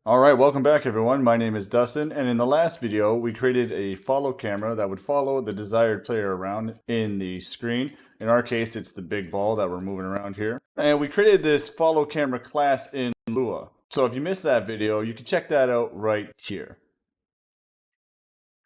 Alright, welcome back everyone. My name is Dustin, and in the last video we created a follow camera that would follow the desired player around in the screen. In our case, it's the big ball that we're moving around here. And we created this follow camera class in Lua. So if you missed that video, you can check that out right here.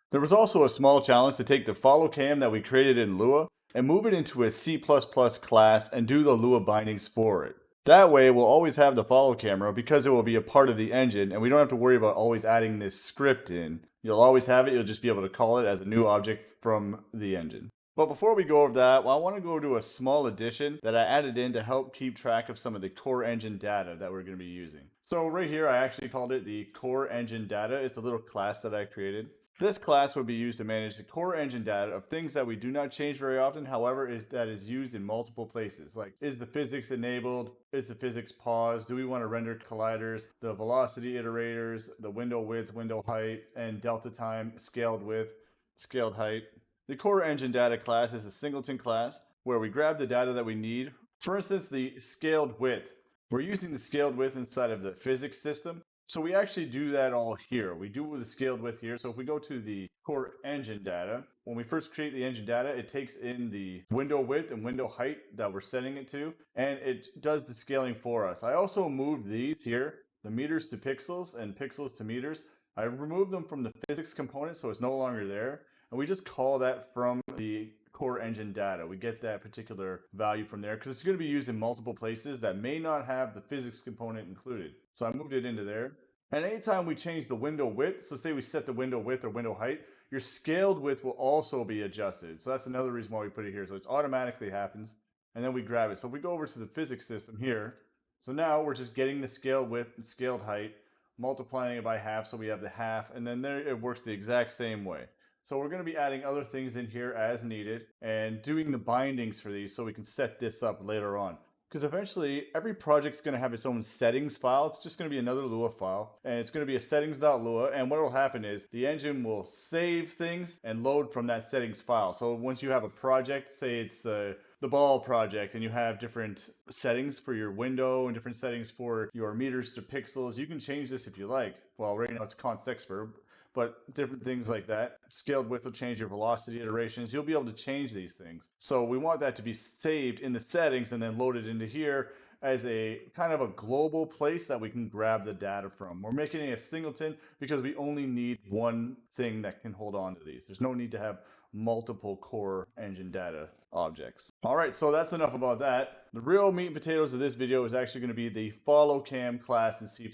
There was also a small challenge to take the follow cam that we created in Lua and move it into a C++ class and do the Lua bindings for it. That way we'll always have the follow camera because it will be a part of the engine and we don't have to worry about always adding this script in. You'll always have it, you'll just be able to call it as a new object from the engine. But before we go over that, I want to go to a small addition that I added in to help keep track of some of the core engine data that we're going to be using. So right here I actually called it the core engine data. It's a little class that I created. This class would be used to manage the core engine data of things that we do not change very often, however, that is used in multiple places. Like, is the physics enabled? Is the physics paused? Do we want to render colliders, the velocity iterators, the window width, window height, and delta time, scaled width, scaled height? The core engine data class is a singleton class where we grab the data that we need. For instance, the scaled width. We're using the scaled width inside of the physics system. So we actually do that all here. We do it with the scaled width here. So if we go to the core engine data, when we first create the engine data, it takes in the window width and window height that we're setting it to, and it does the scaling for us. I also moved these here, the meters to pixels and pixels to meters. I removed them from the physics component so it's no longer there. And we just call that from the core engine data. We get that particular value from there because it's going to be used in multiple places that may not have the physics component included. So I moved it into there. And anytime we change the window width, so say we set the window width or window height, your scaled width will also be adjusted. So that's another reason why we put it here. So it automatically happens. And then we grab it. So if we go over to the physics system here, so now we're just getting the scaled width and scaled height, multiplying it by half, so we have the half, and then there it works the exact same way. So we're going to be adding other things in here as needed and doing the bindings for these so we can set this up later on. Because eventually every project's going to have its own settings file. It's just going to be another Lua file, and it's going to be a settings.lua, and what will happen is the engine will save things and load from that settings file. So once you have a project, say it's the ball project, and you have different settings for your window and different settings for your meters to pixels, you can change this if you like. Well, right now it's const expert, but different things like that. Scaled width will change your velocity iterations. You'll be able to change these things. So we want that to be saved in the settings and then loaded into here as a kind of a global place that we can grab the data from. We're making it a singleton because we only need one thing that can hold on to these. There's no need to have multiple core engine data objects. All right, so that's enough about that. The real meat and potatoes of this video is actually going to be the follow cam class in C++.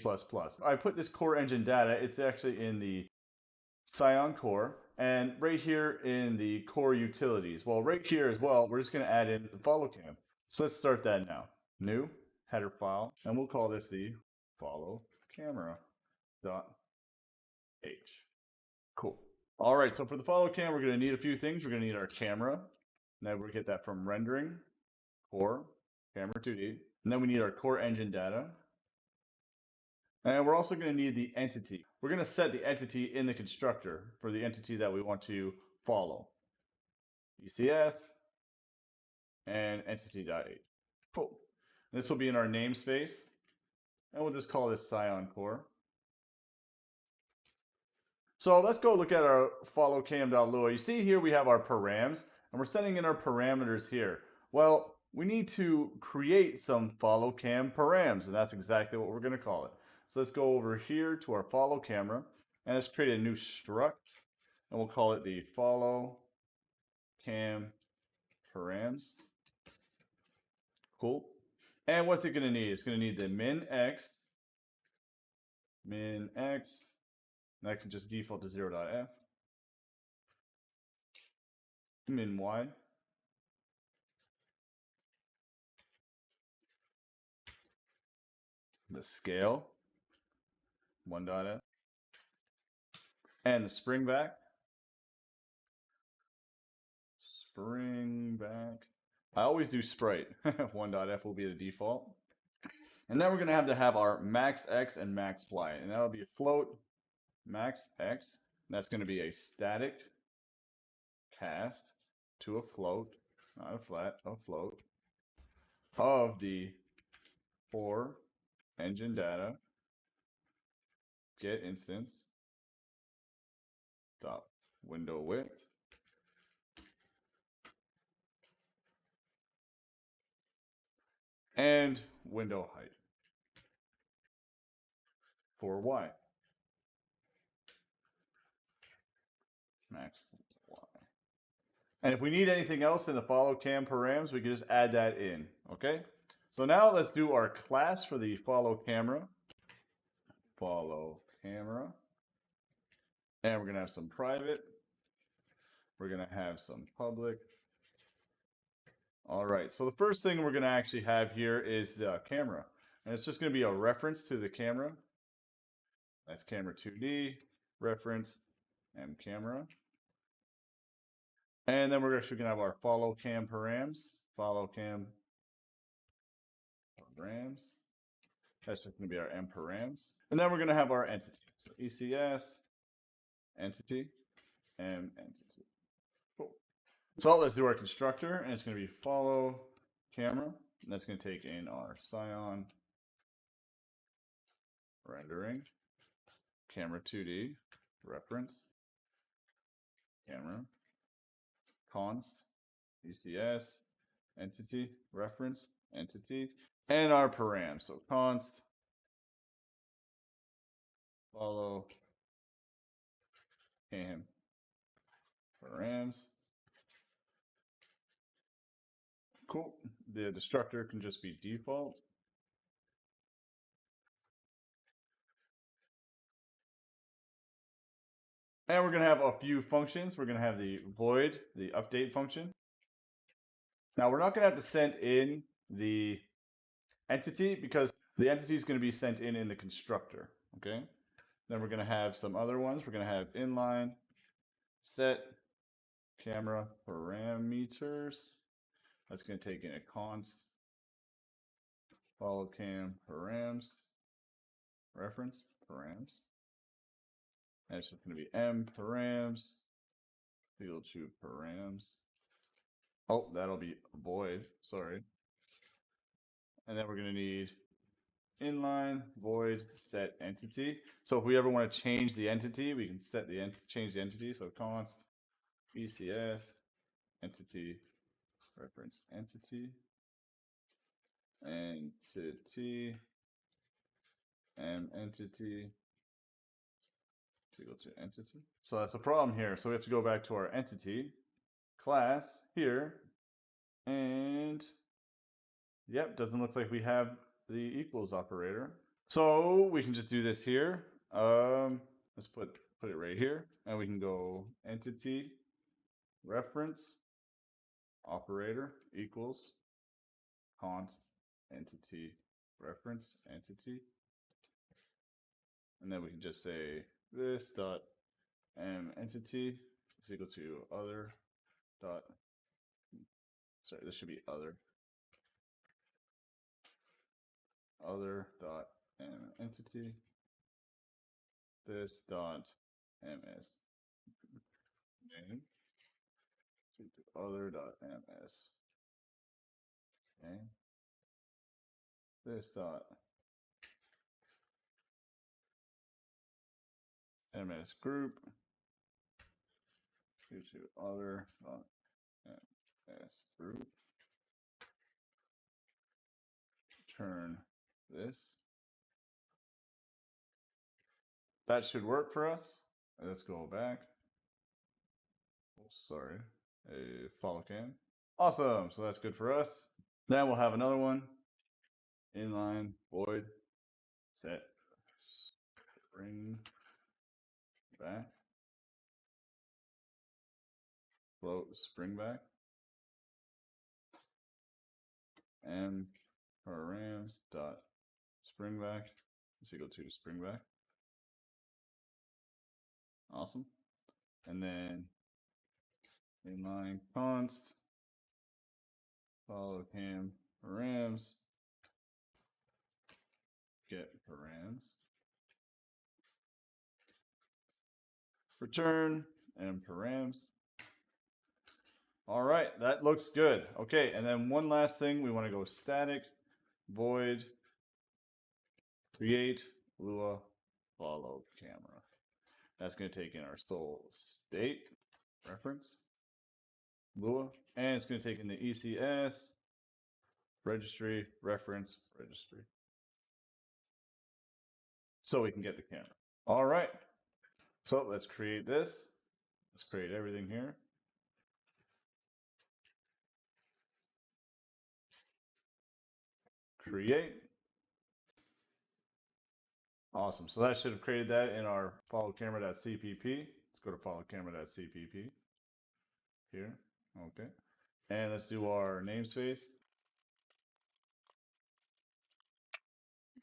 I put this core engine data, it's actually in the Scion core, and right here in the core utilities. Well, right here as well, we're just going to add in the follow cam. So let's start that now. New header file, and we'll call this the follow camera.h. Cool. All right, so for the follow cam, we're going to need a few things. We're going to need our camera. Now we'll get that from rendering, core, camera 2D. And then we need our core engine data. And we're also going to need the entity. We're going to set the entity in the constructor for the entity that we want to follow. ECS and entity.h. Cool. This will be in our namespace. And we'll just call this Scion core. So let's go look at our follow cam.lua. You see here we have our params, and we're setting in our parameters here. Well, we need to create some follow cam params, and that's exactly what we're going to call it. So let's go over here to our follow camera, and let's create a new struct, and we'll call it the follow cam params. Cool. And what's it going to need? It's going to need the min x, that can just default to 0.f, min y, the scale, 1.f, and the spring back. I always do sprite. 1.f will be the default. And then we're going to have our max x and max y. And that'll be a float max x. That's going to be a static cast to a float, not a flat, a float, of the core engine data get instance dot window width and window height for Y. Max Y. And if we need anything else in the follow cam params, we can just add that in. Okay. So now let's do our class for the follow camera. Follow camera. And we're going to have some private. We're going to have some public. All right. So the first thing we're going to actually have here is the camera. And it's just going to be a reference to the camera. That's Camera2D, reference, and camera. And then we're actually going to have our follow cam params. Follow cam params. That's just going to be our M params. And then we're going to have our entity. So ECS, entity, M entity. Cool. So let's do our constructor, and it's going to be follow camera. And that's going to take in our Scion rendering, Camera2D, reference, camera, const, ECS, entity, reference, entity, and our param. So const, follow, cam, params. Cool. The destructor can just be default. And we're going to have a few functions. We're going to have the void, the update function. Now we're not going to have to send in the entity because the entity is going to be sent in the constructor. Okay. Then we're going to have some other ones. We're going to have inline, set, camera parameters. That's going to take in a const, follow cam params, reference params. And it's just going to be M params, equal to params. Oh, that'll be void, sorry. And then we're going to need inline, void, set entity. So if we ever want to change the entity, we can set the change the entity. So const, ECS, entity, reference entity, entity, M entity, equal to entity. So that's a problem here. So we have to go back to our entity class here, and yep, doesn't look like we have the equals operator. So we can just do this here. Let's put it right here, and we can go entity reference operator equals const entity reference entity, and then we can just say this dot M entity is equal to other dot, sorry, this should be other dot M entity, this dot MS name to other dot MS, okay, this dot MS group to other dot MS group, turn this. That should work for us. Let's go back. Oh, sorry, a follow cam. Awesome, so that's good for us. Then we'll have another one, inline, void, set, spring back, float, spring back, M params dot spring back is equal to spring back. Awesome. And then inline const follow cam params get params return and params. All right, that looks good. Okay, and then one last thing, we want to go static void create Lua follow camera. That's going to take in our soul state reference, Lua, and it's going to take in the ECS registry reference registry, so we can get the camera. All right. So let's create this. Let's create everything here. Create. Awesome. So that should have created that in our followCamera.cpp. Let's go to followCamera.cpp here. Okay. And let's do our namespace.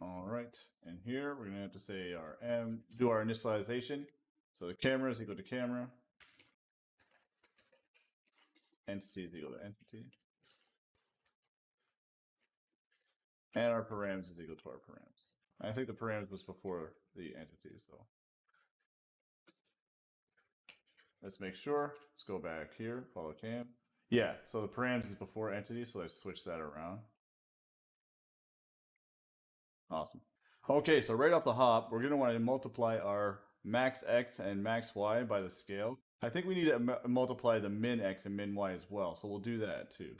All right. And here we're going to have to say our do our initialization. So the camera is equal to camera. Entity is equal to entity. And our params is equal to our params. I think the params was before the entities though. Let's make sure. Let's go back here, follow cam. Yeah, so the params is before entity, so let's switch that around. Awesome. Okay, so right off the hop, we're going to want to multiply our max x and max y by the scale. I think we need to multiply the min x and min y as well, so we'll do that too.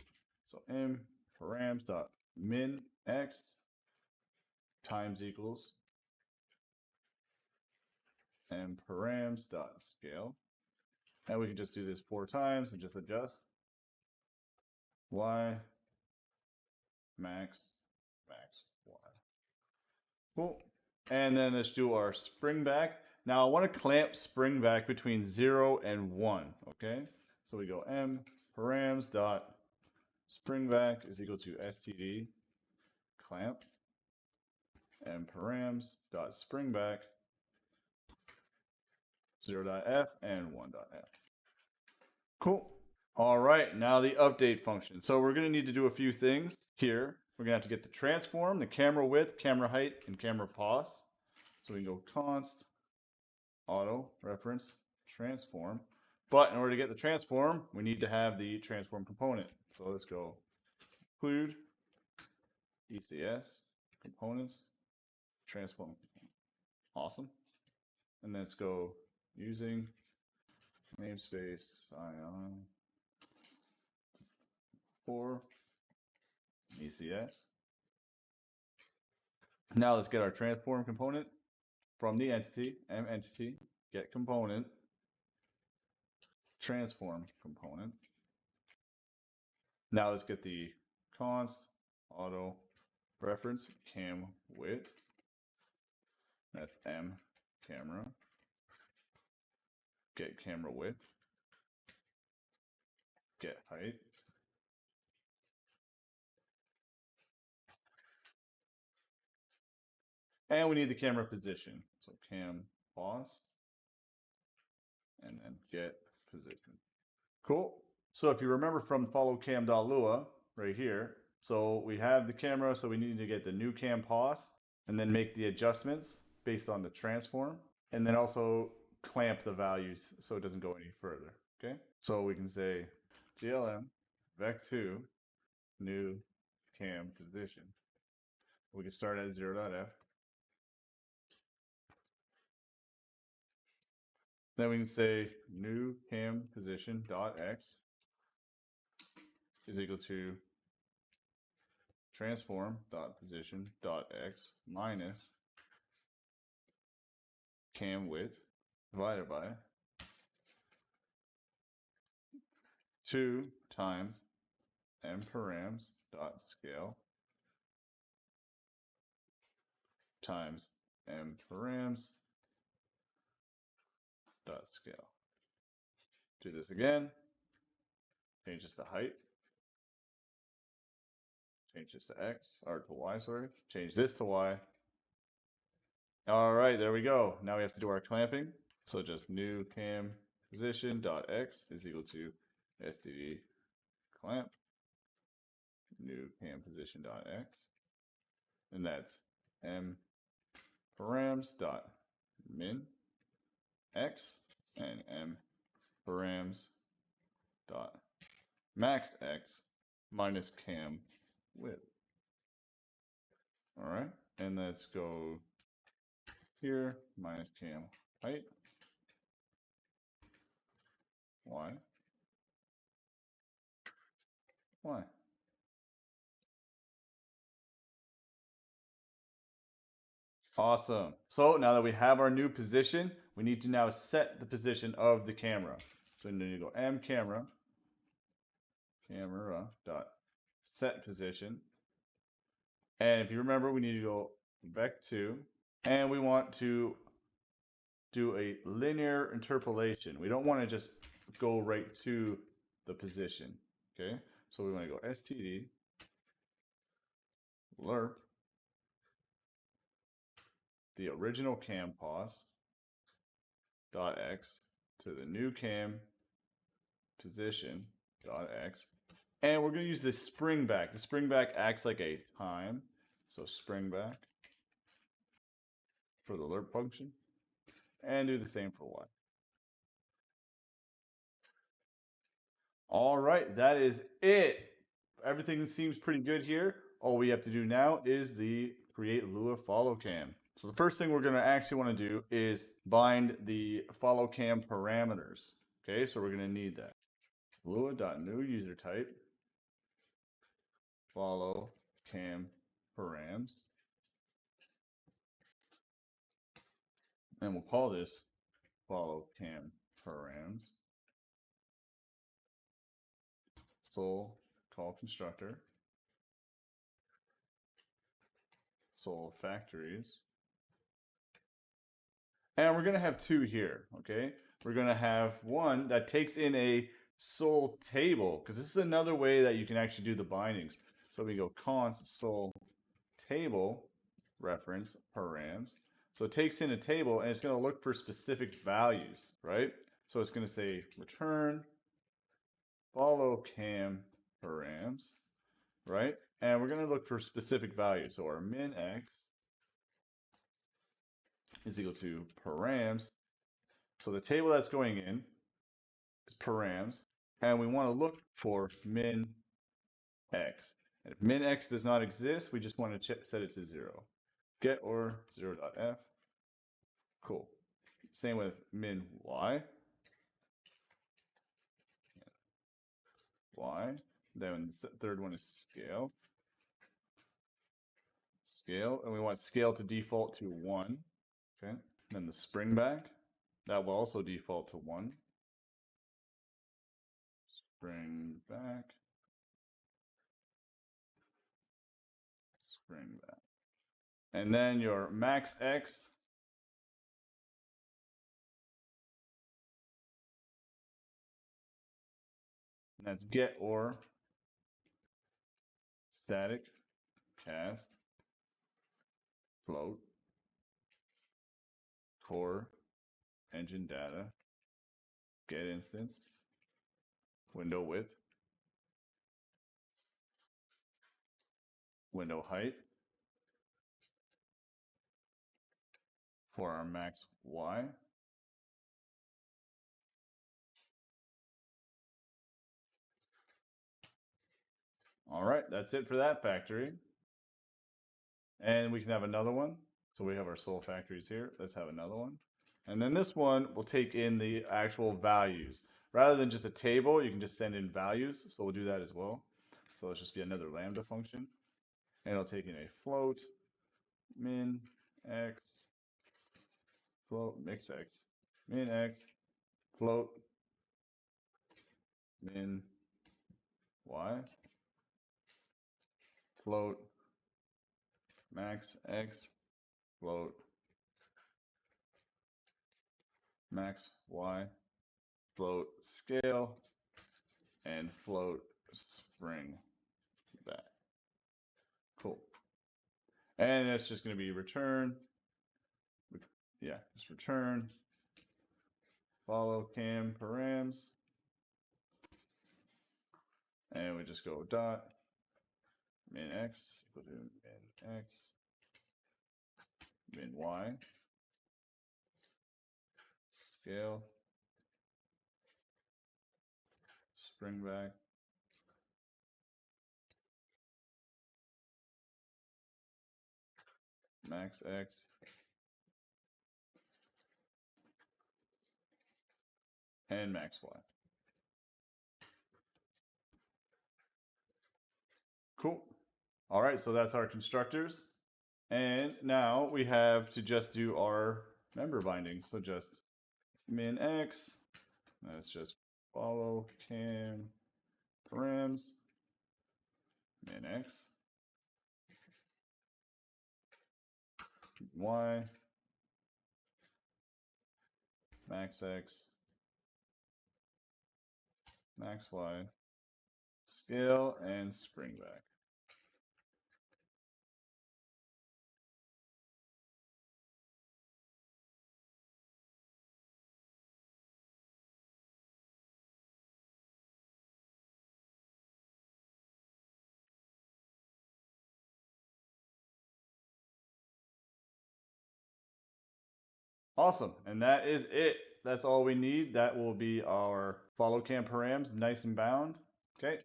So m params dot min x times equals m params dot scale. And we can just do this 4 times and just adjust y max y. Cool. And then let's do our spring back. Now I want to clamp spring back between 0 and 1. Okay. So we go m params dot spring back is equal to std clamp m params dot spring back 0.f and 1.f. Cool. All right, now the update function. So we're going to need to do a few things here. We're going to have to get the transform, the camera width, camera height, and camera pause. So we can go const auto reference transform. But in order to get the transform, we need to have the transform component. So let's go include ECS components transform. Awesome. And let's go using namespace Scion4 ECS. Now let's get our transform component from the entity, entity, get component, transform component. Now let's get the const auto reference cam width. That's m camera. Get camera width. Get height. And we need the camera position. So cam pause. And then get position. Cool. So if you remember from followCam.lua right here, so we have the camera, so we need to get the new cam pause and then make the adjustments based on the transform, and then also clamp the values so it doesn't go any further. Okay. So we can say glm vec2 new cam position. We can start at 0.f. Then we can say new cam position dot x is equal to transform dot position dot x minus cam width divided by 2 times m params dot scale times m params dot scale. Do this again. Change this to height. Change this to x, or to y, sorry. Change this to y. All right, there we go. Now we have to do our clamping. So just new cam position dot x is equal to std clamp new cam position dot x, and that's m params dot min x and m params dot max x minus cam width. All right, and let's go here minus cam height. Why? Why? Awesome. So now that we have our new position, we need to now set the position of the camera. So we need to go m camera dot set position. And if you remember, we need to go back to, and we want to do a linear interpolation. We don't want to just go right to the position. Okay, so we want to go std lerp the original cam pos dot x to the new cam position dot x, and we're going to use this spring back. The spring back acts like a time, so spring back for the lerp function, and do the same for y. All right, that is it. Everything seems pretty good here. All we have to do now is the create Lua follow cam. So the first thing we're going to actually want to do is bind the follow cam parameters. Okay, so we're going to need that. Lua.new user type follow cam params, and we'll call this follow cam params. Sol call constructor, sol factories, and we're going to have two here. Okay, we're going to have one that takes in a sol table, because this is another way that you can actually do the bindings. So we go const sol table reference params. So it takes in a table and it's going to look for specific values, right? So it's going to say return follow cam params, right? And we're going to look for specific values. So our min x is equal to params. So the table that's going in is params, and we want to look for min x. And if min x does not exist, we just want to set it to 0. Get or 0.f. Cool. Same with min y. Y. Then the third one is scale. Scale, and we want scale to default to 1. Okay. Then the spring back, that will also default to 1. Spring back. Spring back. And then your max x, and that's get or static cast float core engine data get instance window width window height for our max y. All right, that's it for that factory. And we can have another one. So we have our sol factories here. Let's have another one. And then this one will take in the actual values. Rather than just a table, you can just send in values. So we'll do that as well. So let's just be another lambda function. And it'll take in a float, min x, float, mix x, min x, float, min y, float, max x, float, max y, float scale, and float spring back. Cool. And it's just going to be return. Yeah, just return follow cam params. And we just go dot min x equal to min x min y scale spring back max x and max Y. Cool. All right, so that's our constructors. And now we have to just do our member bindings. So just min x, that's just follow cam params, min x, y, max x, max y, scale, and spring back. Awesome, and that is it. That's all we need. That will be our follow cam params, nice and bound. Okay,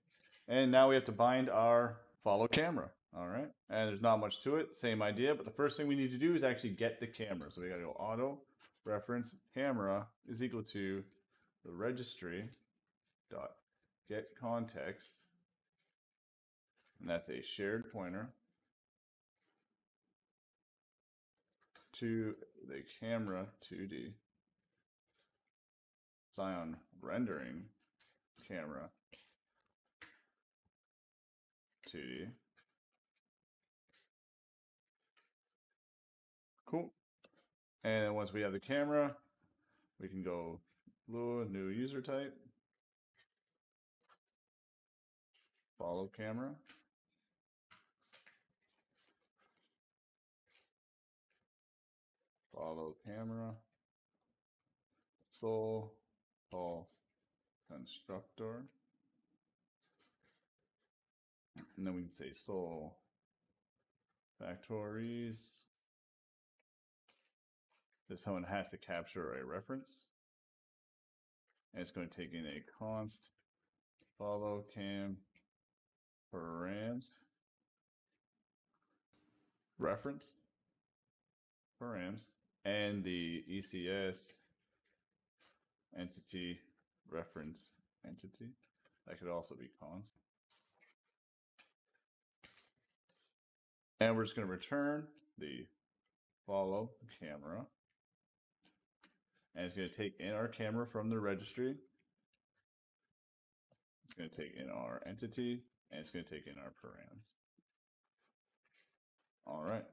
and now we have to bind our follow camera. All right, and there's not much to it, same idea, but the first thing we need to do is actually get the camera. So we gotta go auto reference camera is equal to the registry dot get context, and that's a shared pointer to the camera 2D Scion rendering camera 2D. Cool. And once we have the camera, we can go Lua, new user type, follow camera, follow camera, sol, call constructor, and then we can say sol factories. This one has to capture a reference, and it's going to take in a const follow cam params reference params and the ECS entity reference entity. That could also be const. And we're just going to return the follow camera. And it's going to take in our camera from the registry. It's going to take in our entity, and it's going to take in our params. All right.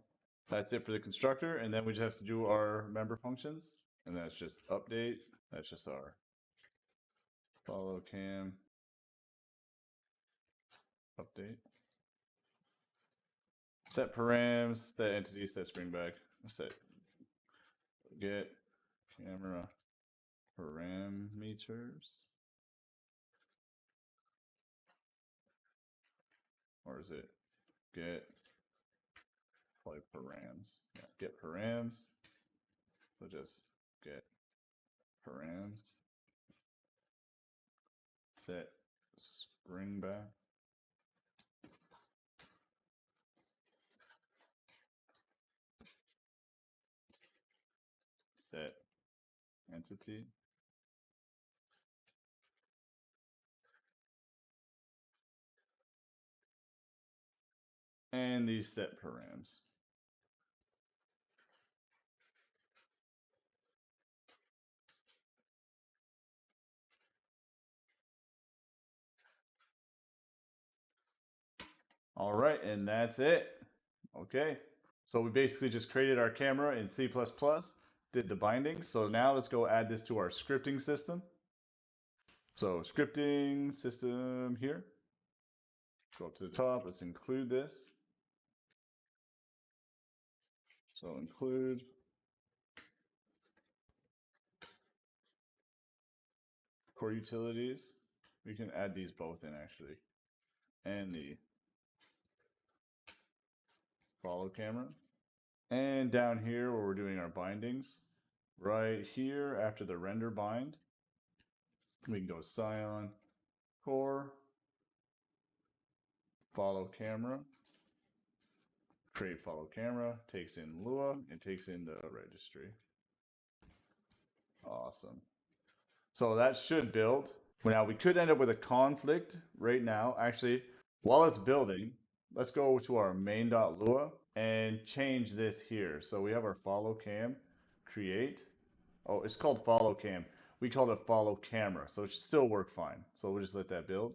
That's it for the constructor, and then we just have to do our member functions, and that's just update. That's just our follow cam update. Set params, set entity, set spring back, set get camera parameters. Or is it get like params? Yeah, get params. So just get params. Set spring back. Set entity. And these set params. All right, and that's it. Okay, so we basically just created our camera in C++, did the bindings. So now let's go add this to our scripting system. So scripting system here. Go up to the top, let's include this. So include core utilities. We can add these both in actually. And the follow camera. And down here where we're doing our bindings, right here after the render bind, we can go Scion core, follow camera, create follow camera, takes in Lua, and takes in the registry. Awesome. So that should build. Now we could end up with a conflict right now. Actually, while it's building, let's go to our main.lua and change this here. So we have our follow cam, create. Oh, it's called follow cam. We called it follow camera, so it should still work fine. So we'll just let that build.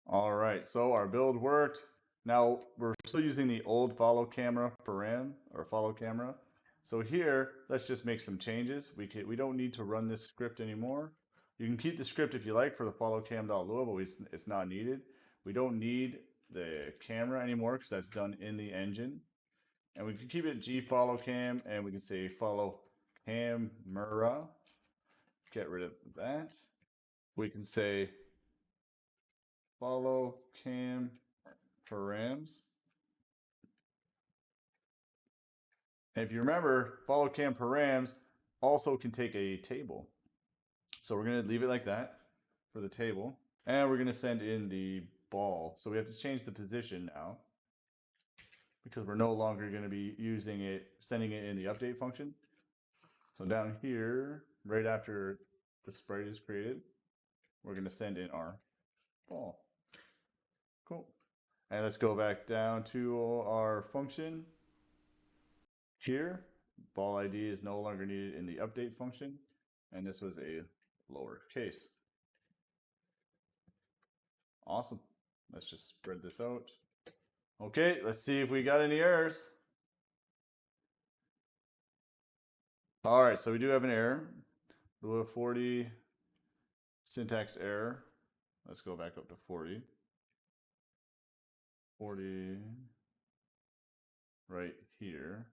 All right, so our build worked. Now we're still using the old follow camera param or follow camera. So here, let's just make some changes. We don't need to run this script anymore. You can keep the script if you like for the follow cam.lua, but it's not needed. We don't need the camera anymore because that's done in the engine. And we can keep it gFollowCam, and we can say follow camera. Get rid of that. We can say follow cam params. And if you remember, follow cam params also can take a table. So we're going to leave it like that for the table. And we're going to send in the ball. So we have to change the position now, because we're no longer going to be using it, sending it in the update function. So down here, right after the sprite is created, we're going to send in our ball. Cool. And let's go back down to our function. Here, ball ID is no longer needed in the update function, and this was a lowercase. Awesome. Let's just spread this out. Okay, let's see if we got any errors. All right, so we do have an error. Lua 40 syntax error. Let's go back up to 40. 40 right here.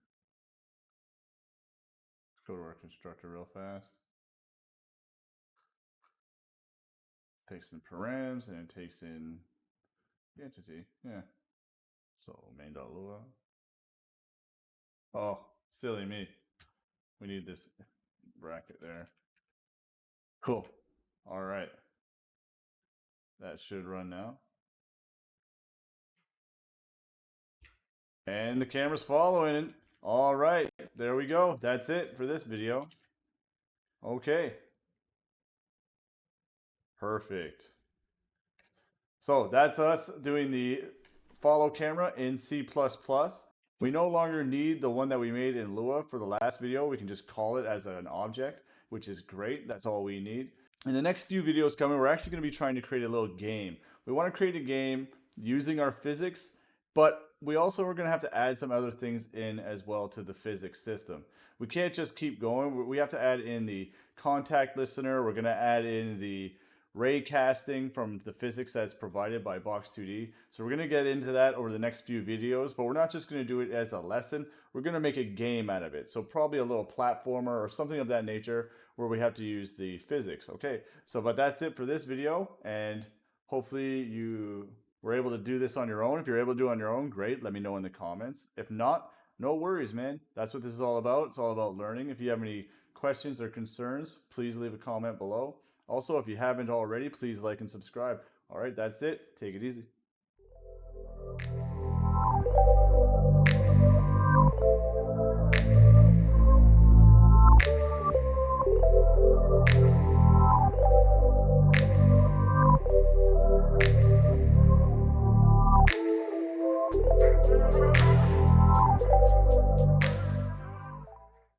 Let's go to our constructor real fast. It takes in params and it takes in the entity. Yeah. So main.lua. Oh, silly me. We need this bracket there. Cool. All right. That should run now. And the camera's following. All right. There we go. That's it for this video. Okay. Perfect. So that's us doing the follow camera in C++. We no longer need the one that we made in Lua for the last video. We can just call it as an object, which is great. That's all we need. In the next few videos coming, we're actually going to be trying to create a little game. We want to create a game using our physics, but we also are going to have to add some other things in as well to the physics system. We can't just keep going. We have to add in the contact listener. We're going to add in the ray casting from the physics that's provided by Box2D. So we're going to get into that over the next few videos, but we're not just going to do it as a lesson. We're going to make a game out of it. So probably a little platformer or something of that nature where we have to use the physics. Okay, so but that's it for this video, and hopefully you were able to do this on your own. If you're able to do it on your own, great. Let me know in the comments. If not, no worries, man. That's what this is all about. It's all about learning. If you have any questions or concerns, please leave a comment below. Also, if you haven't already, please like and subscribe. All right, that's it. Take it easy.